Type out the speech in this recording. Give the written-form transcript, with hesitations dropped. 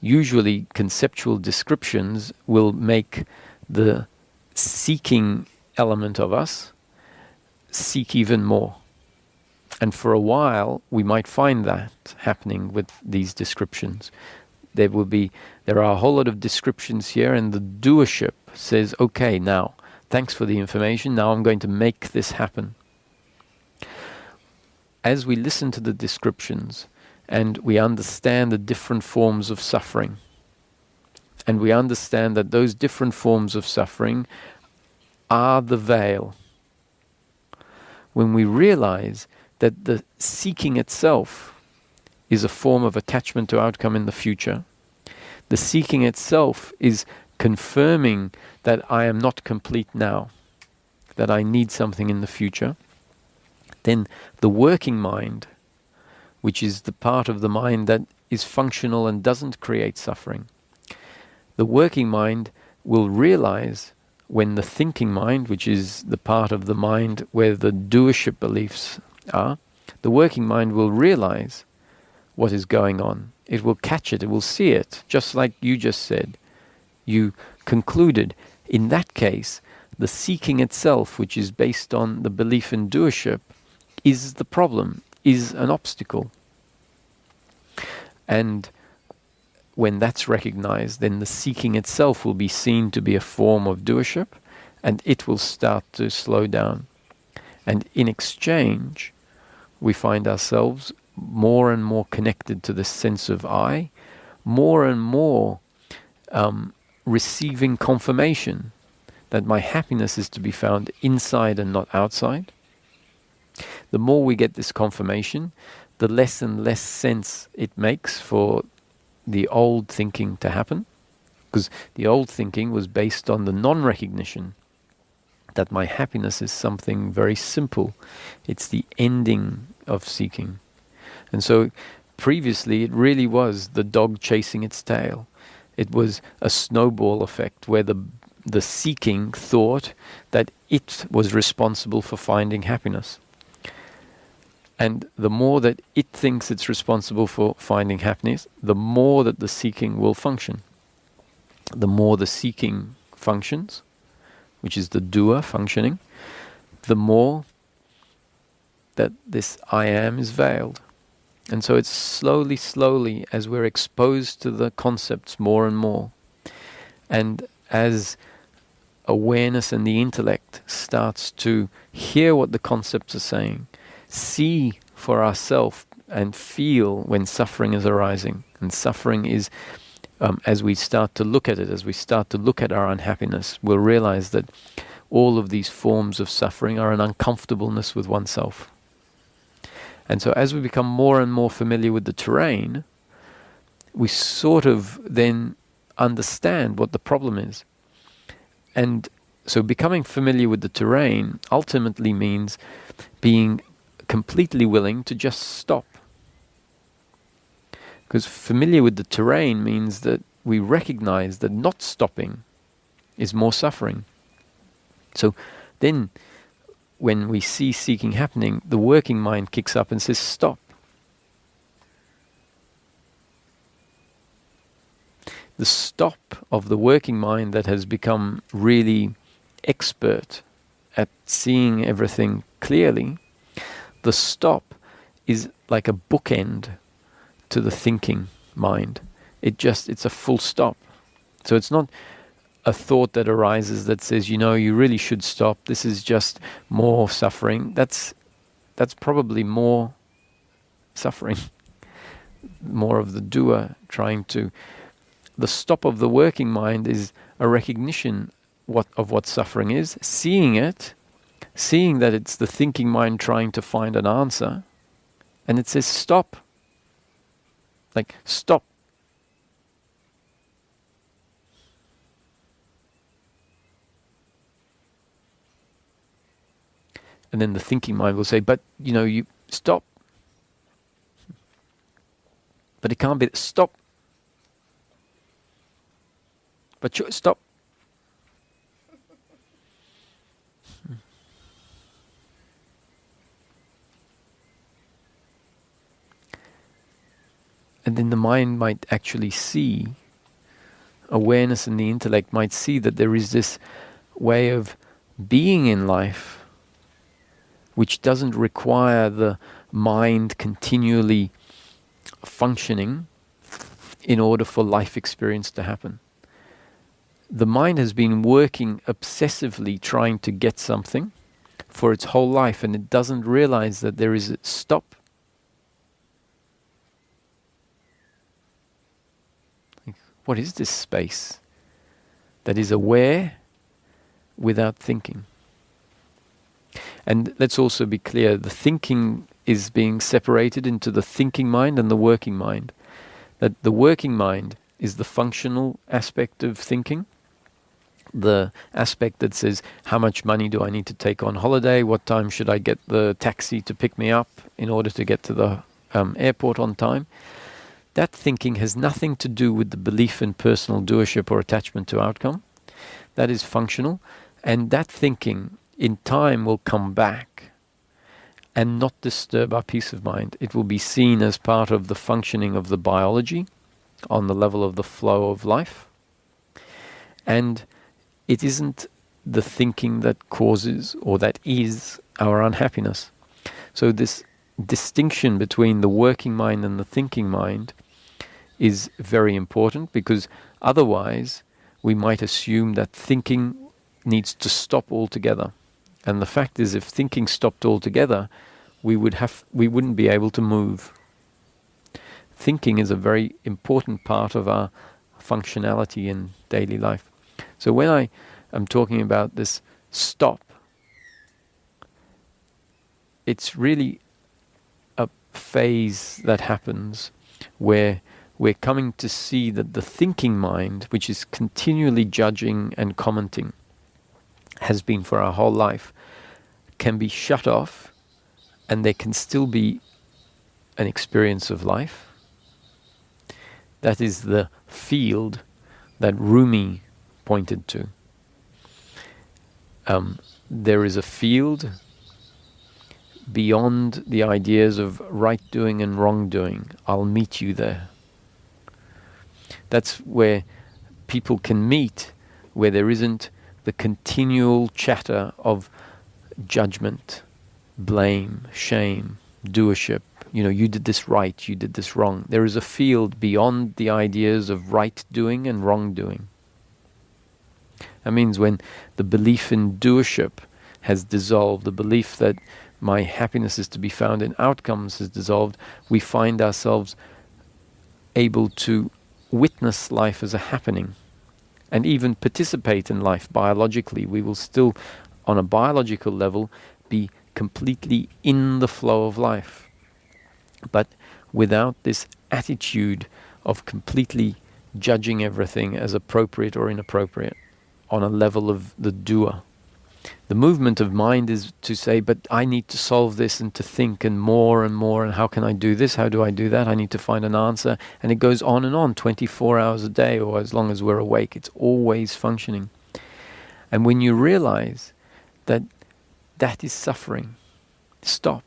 usually conceptual descriptions will make the seeking element of us seek even more. And for a while, we might find that happening with these descriptions. There are a whole lot of descriptions here, and the doership says, okay, now, thanks for the information, now I'm going to make this happen. As we listen to the descriptions, and we understand the different forms of suffering, and we understand that those different forms of suffering are the veil, when we realize that the seeking itself is a form of attachment to outcome in the future, the seeking itself is confirming that I am not complete now, that I need something in the future, then the working mind, which is the part of the mind that is functional and doesn't create suffering, the working mind will realize when the thinking mind, which is the part of the mind where the doership beliefs are, the working mind will realize what is going on. It will catch it, it will see it, just like you just said. You concluded, in that case, the seeking itself, which is based on the belief in doership, is the problem, is an obstacle. And when that's recognized, then the seeking itself will be seen to be a form of doership, and it will start to slow down. And in exchange, we find ourselves more and more connected to this sense of I, more and more receiving confirmation that my happiness is to be found inside and not outside. The more we get this confirmation, the less and less sense it makes for the old thinking to happen, because the old thinking was based on the non-recognition that my happiness is something very simple. It's the ending of seeking. And so previously it really was the dog chasing its tail. It was a snowball effect where the seeking thought that it was responsible for finding happiness. And the more that it thinks it's responsible for finding happiness, the more that the seeking will function. The more the seeking functions, which is the doer functioning, the more that this I am is veiled. And so it's slowly, as we're exposed to the concepts more and more, and as awareness and the intellect starts to hear what the concepts are saying, see for ourselves and feel when suffering is arising. And suffering is, as we start to look at it, as we start to look at our unhappiness, we'll realize that all of these forms of suffering are an uncomfortableness with oneself. And so as we become more and more familiar with the terrain, we sort of then understand what the problem is. And so becoming familiar with the terrain ultimately means being completely willing to just stop. Because familiar with the terrain means that we recognize that not stopping is more suffering. So then when we see seeking happening, the working mind kicks up and says, stop. The stop of the working mind that has become really expert at seeing everything clearly, the stop is like a bookend to the thinking mind. It's a full stop. So it's not a thought that arises that says, you really should stop. This is just more suffering. That's probably more suffering. More of the doer trying to... The stop of the working mind is a recognition of what suffering is, seeing it, seeing that it's the thinking mind trying to find an answer, and it says stop. Like, stop. And then the thinking mind will say, but, you stop. But it can't be, stop. But stop. And then the mind might actually see, awareness and the intellect might see that there is this way of being in life which doesn't require the mind continually functioning in order for life experience to happen. The mind has been working obsessively trying to get something for its whole life, and it doesn't realize that there is a stop. What is this space that is aware without thinking? And let's also be clear, the thinking is being separated into the thinking mind and the working mind. That the working mind is the functional aspect of thinking, the aspect that says, how much money do I need to take on holiday? What time should I get the taxi to pick me up in order to get to the airport on time? That thinking has nothing to do with the belief in personal doership or attachment to outcome. That is functional. And that thinking in time will come back and not disturb our peace of mind. It will be seen as part of the functioning of the biology on the level of the flow of life. And it isn't the thinking that causes or that is our unhappiness. So this distinction between the working mind and the thinking mind is very important, because otherwise we might assume that thinking needs to stop altogether. And the fact is, if thinking stopped altogether, we wouldn't be able to move. Thinking is a very important part of our functionality in daily life. So when I am talking about this stop, it's really a phase that happens where we're coming to see that the thinking mind, which is continually judging and commenting, has been for our whole life, can be shut off, and there can still be an experience of life. That is the field that Rumi pointed to. There is a field beyond the ideas of right doing and wrong doing. I'll meet you there. That's where people can meet, where there isn't the continual chatter of judgment, blame, shame, doership. You did this right, you did this wrong. There is a field beyond the ideas of right doing and wrong doing. That means when the belief in doership has dissolved, the belief that my happiness is to be found in outcomes has dissolved, we find ourselves able to witness life as a happening and even participate in life biologically. We will still, on a biological level, be completely in the flow of life, but without this attitude of completely judging everything as appropriate or inappropriate on a level of the doer. The movement of mind is to say, but I need to solve this and to think and more, and how can I do this? How do I do that? I need to find an answer. And it goes on, 24 hours a day, or as long as we're awake. It's always functioning. And when you realize that that is suffering, stop.